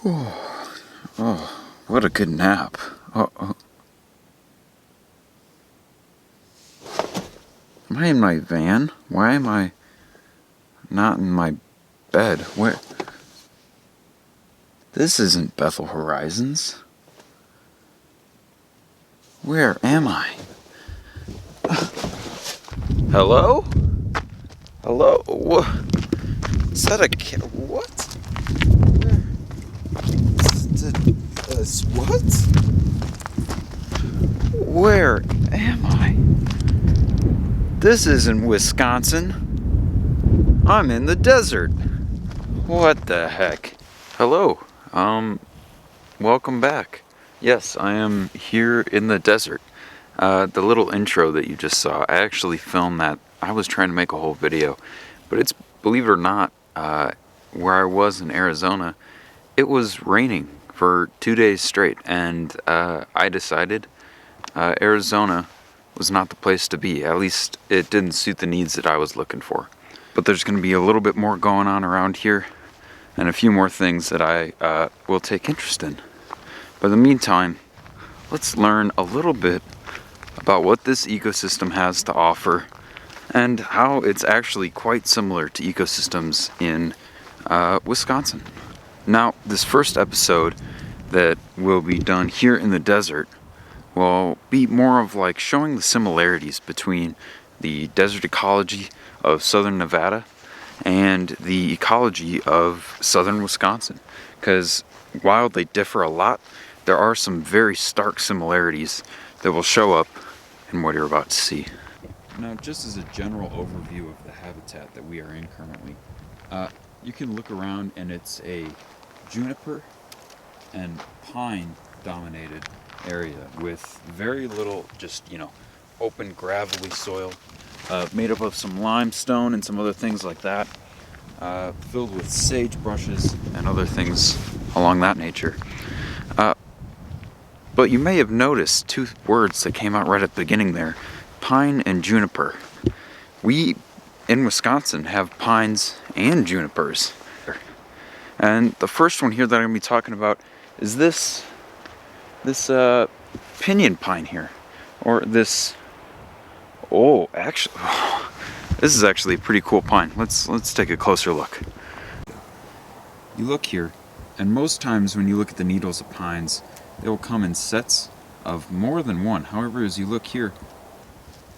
Oh, what a good nap. Am I in my van? Why am I not in my bed? Where? This isn't Bethel Horizons. Where am I? Hello? Hello? Is that a cat? What? What? Where am I? This isn't Wisconsin. I'm in the desert. What the heck? Hello. Welcome back. Yes, I am here in the desert. The little intro that you just saw, I actually filmed that. I was trying to make a whole video, but it's, believe it or not, where I was in Arizona, it was raining for 2 days straight, and I decided Arizona was not the place to be. At least it didn't suit the needs that I was looking for. But there's going to be a little bit more going on around here, and a few more things that I will take interest in. But in the meantime, let's learn a little bit about what this ecosystem has to offer and how it's actually quite similar to ecosystems in Wisconsin. Now, this first episode that will be done here in the desert will be more of like showing the similarities between the desert ecology of southern Nevada and the ecology of southern Wisconsin. Because while they differ a lot, there are some very stark similarities that will show up in what you're about to see. Now, just as a general overview of the habitat that we are in currently, you can look around and it's a juniper and pine dominated area with very little just, open gravelly soil, made up of some limestone and some other things like that, filled with sage brushes and other things along that nature. But you may have noticed two words that came out right at the beginning there, pine and juniper. We, in Wisconsin, have pines and junipers. And the first one here that I'm going to be talking about is this Pinion Pine here. Or this, this is actually a pretty cool pine. Let's take a closer look. You look here, and most times when you look at the needles of pines, they will come in sets of more than one. However, as you look here,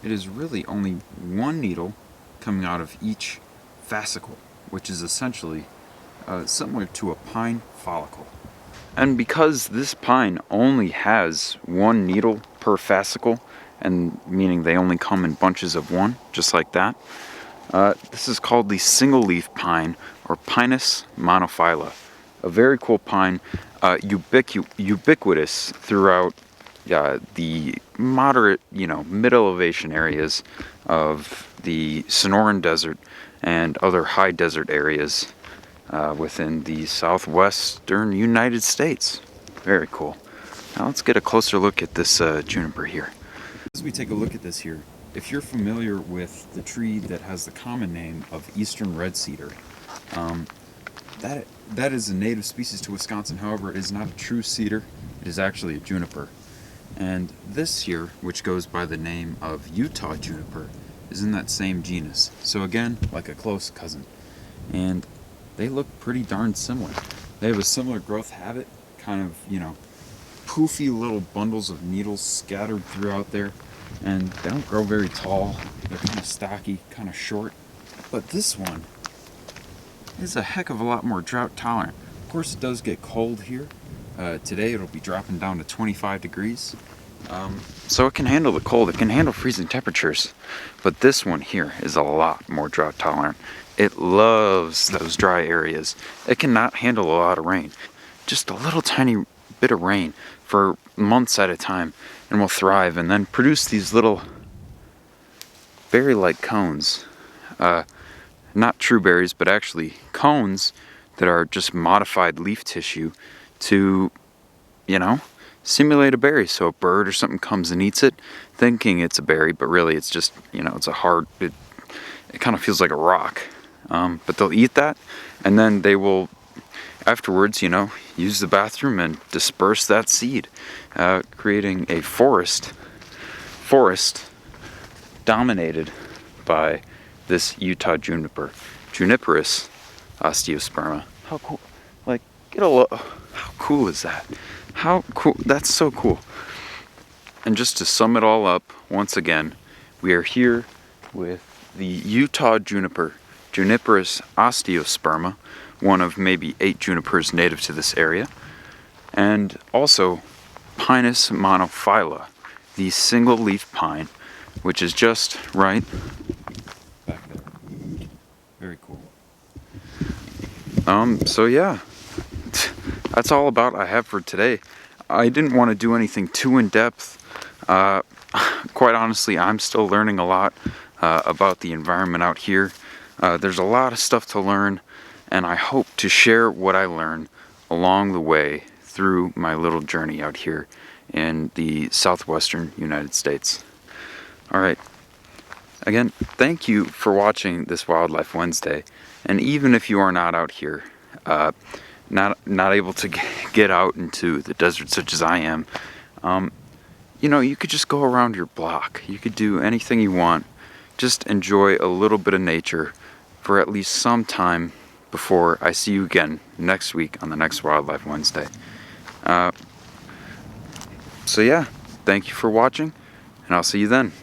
it is really only one needle coming out of each fascicle, which is essentially similar to a pine follicle. And because this pine only has one needle per fascicle, and meaning they only come in bunches of one, just like that, this is called the single-leaf pine, or Pinus monophylla. A very cool pine, ubiquitous throughout the moderate, mid-elevation areas of the Sonoran Desert and other high desert areas within the southwestern United States. Very cool. Now let's get a closer look at this juniper here. As we take a look at this here, if you're familiar with the tree that has the common name of eastern red cedar, that is a native species to Wisconsin. However, it is not a true cedar. It is actually a juniper. And this here, which goes by the name of Utah juniper, is in that same genus. So again, like a close cousin. And they look pretty darn similar. They have a similar growth habit, kind of, poofy little bundles of needles scattered throughout there. And they don't grow very tall. They're kind of stocky, kind of short. But this one is a heck of a lot more drought tolerant. Of course, it does get cold here. Today it'll be dropping down to 25 degrees. So it can handle the cold. It can handle freezing temperatures. But this one here is a lot more drought tolerant. It loves those dry areas. It cannot handle a lot of rain. Just a little tiny bit of rain for months at a time, and will thrive and then produce these little berry-like cones. Not true berries, but actually cones that are just modified leaf tissue to, simulate a berry. So a bird or something comes and eats it, thinking it's a berry, but really it's just, it's a hard, it kind of feels like a rock. But they'll eat that, and then they will, afterwards, use the bathroom and disperse that seed, creating a forest dominated by this Utah juniper, Juniperus osteosperma. How cool! Like, get a look. How cool is that? How cool! That's so cool. And just to sum it all up, once again, we are here with the Utah juniper, Juniperus osteosperma, one of maybe 8 junipers native to this area, and also Pinus monophylla, the single leaf pine, which is just right back there. Very cool. So yeah, that's all about I have for today. I didn't want to do anything too in-depth. Quite honestly, I'm still learning a lot about the environment out here. There's a lot of stuff to learn, and I hope to share what I learn along the way through my little journey out here in the southwestern United States. Alright, again, thank you for watching this Wildlife Wednesday, and even if you are not out here, not able to get out into the desert such as I am, you could just go around your block. You could do anything you want. Just enjoy a little bit of nature for at least some time before I see you again next week on the next Wildlife Wednesday. So yeah, thank you for watching, and I'll see you then.